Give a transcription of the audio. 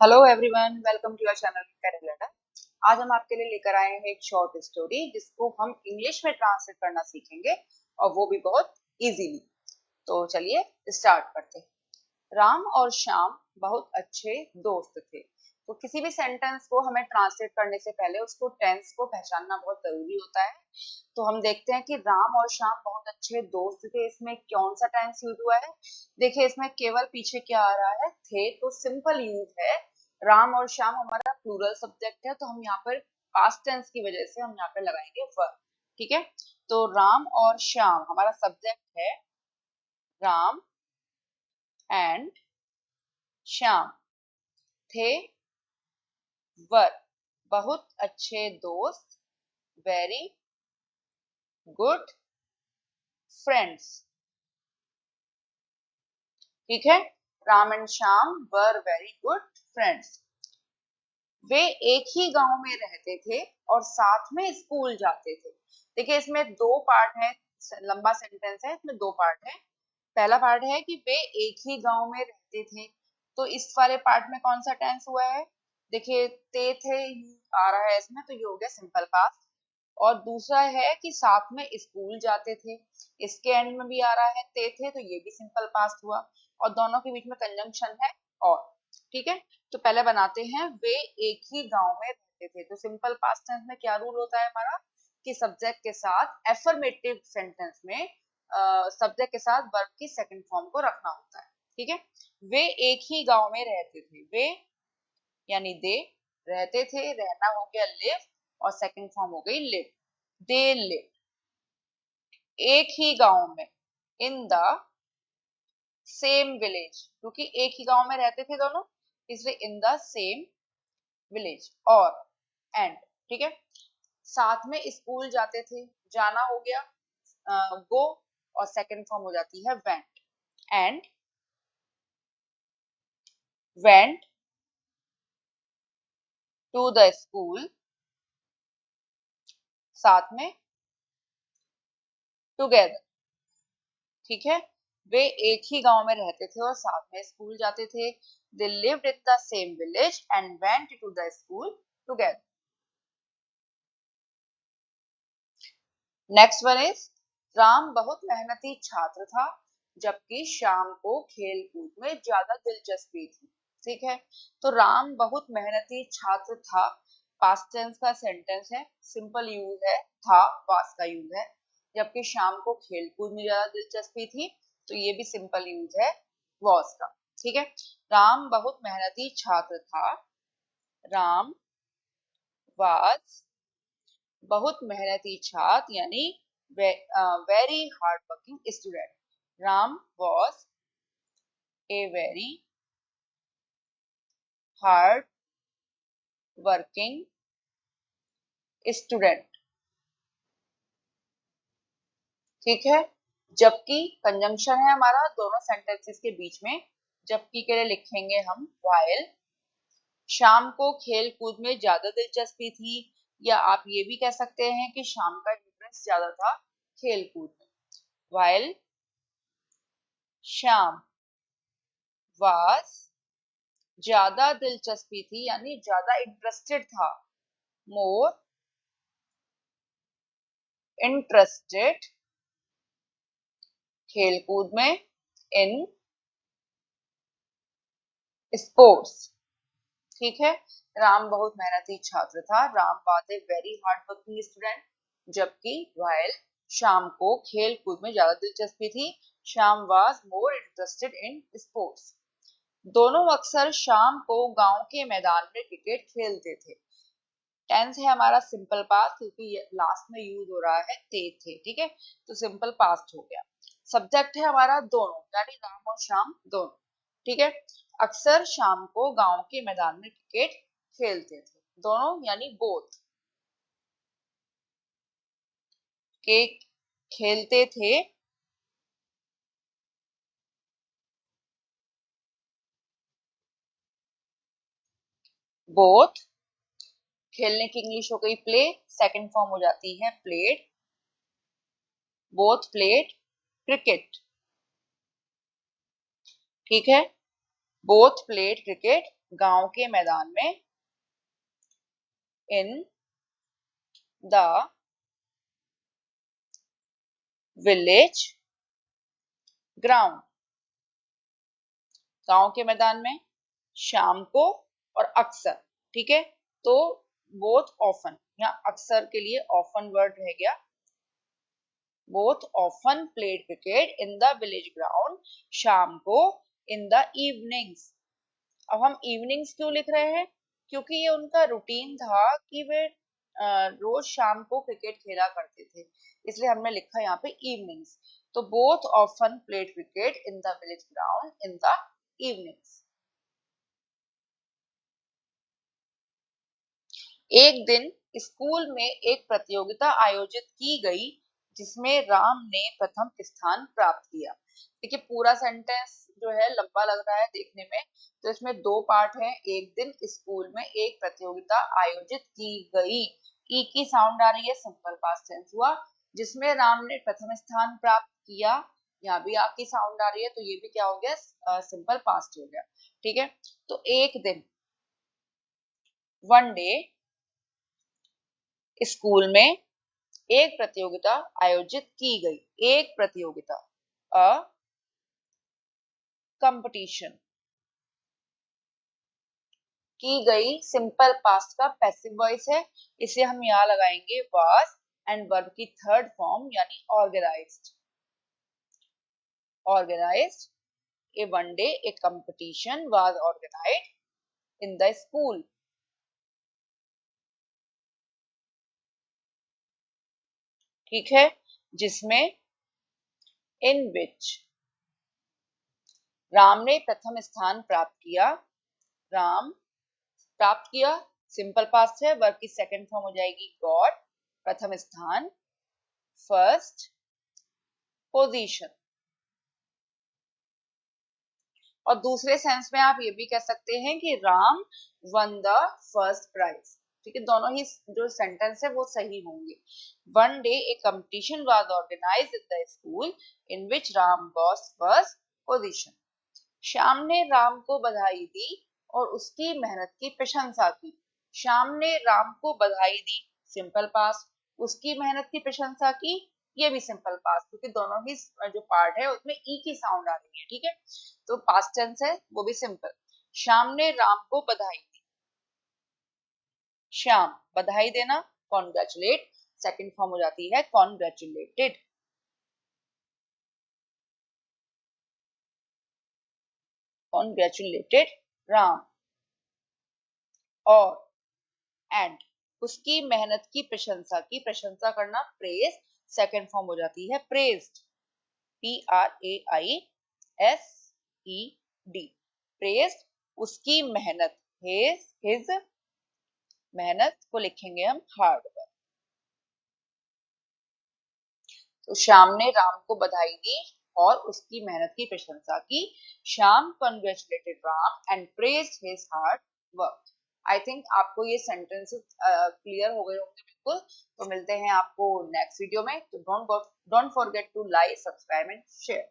Hello everyone, welcome to your channel character. आज हम आपके लिए लेकर आए हैं एक शॉर्ट स्टोरी जिसको हम इंग्लिश में ट्रांसलेट करना सीखेंगे और वो भी बहुत इजीली। तो चलिए स्टार्ट करते हैं। राम और श्याम बहुत अच्छे दोस्त थे। तो किसी भी सेंटेंस को हमें ट्रांसलेट करने से पहले उसको टेंस को पहचानना बहुत जरूरी होता है। तो हम देखते हैं कि राम और श्याम बहुत अच्छे दोस्त थे, इसमें कौन सा टेंस यूज हुआ है। देखिए इसमें केवल पीछे क्या आ रहा है, थे, तो सिंपल यूज है। राम और श्याम हमारा प्लूरल सब्जेक्ट है, तो हम यहाँ पर पास्ट टेंस की वजह से हम यहाँ पे लगाएंगे वर। ठीक है, तो राम और श्याम हमारा सब्जेक्ट है। राम एंड श्याम थे, वर, बहुत अच्छे दोस्त, वेरी गुड फ्रेंड्स। ठीक है, Ram and Shyam were very good friends. वे एक ही गांव में रहते थे और साथ में स्कूल जाते थे। देखिए इसमें दो पार्ट है, लंबा सेंटेंस है, इसमें दो पार्ट है। पहला पार्ट है कि वे एक ही गांव में रहते थे, तो इस वाले पार्ट में कौन सा टेंस हुआ है। देखिए ते थे आ रहा है इसमें, तो ये हो गया सिंपल पास्ट। और दूसरा है कि साथ में स्कूल जाते थे, इसके एंड में भी आ रहा है ते थे, तो ये भी सिंपल पास्ट हुआ। और दोनों के बीच में कंजंक्शन है और। ठीक है, तो पहले बनाते हैं वे एक ही गांव में रहते थे। तो सिंपल पास्ट टेंस में क्या रूल होता है हमारा कि सब्जेक्ट के साथ एफर्मेटिव सेंटेंस में सब्जेक्ट के साथ वर्ब की सेकंड फॉर्म को रखना होता है। ठीक है, वे एक ही गांव में रहते थे। वे यानी दे, रहते थे, रहना हो गया लिव, और सेकंड फॉर्म हो गई लिव। दे लिव, एक ही गांव में, इन द सेम विलेज, क्योंकि एक ही गांव में रहते थे दोनों, इसलिए इन द सेम विलेज। और एंड, ठीक है, साथ में स्कूल जाते थे, जाना हो गया गो, और सेकंड फॉर्म हो जाती है went. And went to the school, साथ में टुगेदर। ठीक है, वे एक ही गांव में रहते थे और साथ में स्कूल जाते थे। They lived in the same village and went to the school together. Next one is, Ram बहुत मेहनती छात्र था जबकि श्याम को खेल कूद में ज्यादा दिलचस्पी थी। ठीक है, तो राम बहुत मेहनती छात्र था, पास्ट टेंस का सेंटेंस है, सिंपल यूज है, था वास का यूज है। जबकि श्याम को खेल कूद में ज्यादा दिलचस्पी थी, तो ये भी सिंपल यूज है वॉस का। ठीक है, राम बहुत मेहनती छात्र था। राम वाज बहुत मेहनती छात्र, यानी very hard working student. Ram was a very hard working student. ठीक है, जबकि कंजंक्शन है हमारा दोनों सेंटेंसेस के बीच में। जबकि के लिए लिखेंगे हम व्हाइल। शाम को खेल कूद में ज्यादा दिलचस्पी थी, या आप ये भी कह सकते हैं कि शाम का इंटरेस्ट ज्यादा था खेल कूद में। व्हाइल शाम वाज, ज्यादा दिलचस्पी थी यानी ज्यादा इंटरेस्टेड था। मोर इंटरेस्टेड, खेलकूद में, इन स्पोर्ट्स। ठीक है, राम बहुत मेहनती छात्र था। Ram was a very hard working student. जबकि वाइल शाम को खेल कूद में ज्यादा दिलचस्पी थी। शाम was more interested in sports. दोनों अक्सर शाम को गांव के मैदान में क्रिकेट खेलते थे। टेंस है हमारा सिंपल पास्ट, क्योंकि लास्ट में यूज हो रहा है थे। ठीक है, तो सिंपल पास्ट हो गया। सब्जेक्ट है हमारा दोनों, यानी राम और श्याम दोनों। ठीक है, अक्सर शाम को गांव के मैदान में क्रिकेट खेलते थे। दोनों यानी बोथ, के खेलते थे, बोथ। खेलने की इंग्लिश हो गई प्ले, सेकंड फॉर्म हो जाती है प्लेड। Both played cricket. ठीक है, बोथ प्लेड क्रिकेट, गांव के मैदान में, इन द विलेज ग्राउंड, गांव के मैदान में, शाम को और अक्सर, ठीक है। तो बोथ ऑफन, यहाँ अक्सर के लिए ऑफन वर्ड रह गया। Both often played cricket in the village ground, शाम को इन द इवनिंग्स। अब हम इवनिंग्स क्यों लिख रहे हैं, क्योंकि ये उनका रूटीन था कि वे रोज शाम को क्रिकेट खेला करते थे, इसलिए हमने लिखा यहाँ पे इवनिंग्स। तो both often played cricket in the village ground in the evenings. एक दिन स्कूल में एक प्रतियोगिता आयोजित की गई जिसमें राम ने प्रथम स्थान प्राप्त किया। देखिए पूरा सेंटेंस जो है लंबा लग रहा है देखने में, तो इसमें दो पार्ट हैं। एक दिन स्कूल में एक प्रतियोगिता आयोजित की गई, ई की साउंड आ रही है, सिंपल पास्ट टेंस हुआ। जिसमें राम ने प्रथम स्थान प्राप्त किया, यहाँ भी आपकी साउंड आ रही है, तो ये भी क्या हो गया, सिंपल पास्ट हो गया, ठीक है। तो एक दिन, वन डे, स्कूल में एक प्रतियोगिता आयोजित की गई, एक प्रतियोगिता, अ कंपटीशन, की गई सिंपल पास्ट का पैसिव वॉइस है, इसे हम यहाँ लगाएंगे वाज, एंड वर्ब की थर्ड फॉर्म यानी organised. Organised a one day a competition was organised in the school, ठीक है। जिसमें, इन विच, राम ने प्रथम स्थान प्राप्त किया, राम प्राप्त किया, सिंपल पास्ट है, वर्ब की सेकंड फॉर्म हो जाएगी गॉट, प्रथम स्थान, फर्स्ट पोजीशन। और दूसरे सेंस में आप ये भी कह सकते हैं कि Ram won the first prize, ठीक है। दोनों ही जो सेंटेंस है वो सही होंगे। One day a competition was organised in the school in which Ram got first position. Shyam ने राम को बधाई दी और उसकी मेहनत की प्रशंसा की। श्याम ने राम को बधाई दी, सिंपल पास्ट, उसकी मेहनत की प्रशंसा की, ये भी सिंपल पास्ट, क्योंकि दोनों ही जो पार्ट है उसमें ई की साउंड आ रही है, ठीक है। तो पास्ट टेंस है वो भी सिंपल। श्याम ने राम को बधाई दी, श्याम बधाई देना, कॉन्ग्रेचुलेट, सेकंड फॉर्म हो जाती है कॉन्ग्रेचुलेटेड, कॉन्ग्रेचुलेटेड राम। और एंड, उसकी मेहनत की प्रशंसा की, प्रशंसा करना प्रेज, सेकंड फॉर्म हो जाती है प्रेज्ड, PRAISED, प्रेज्ड, उसकी मेहनत, हिज मेहनत को लिखेंगे हम हार्ड वर्क। तो श्याम ने राम को बधाई दी और उसकी मेहनत की प्रशंसा की। Shyam congratulated Ram and praised his hard work. I think आपको ये सेंटेंसेस क्लियर हो गए होंगे बिल्कुल। तो मिलते हैं आपको नेक्स्ट वीडियो में। तो don't forget to like, subscribe and share.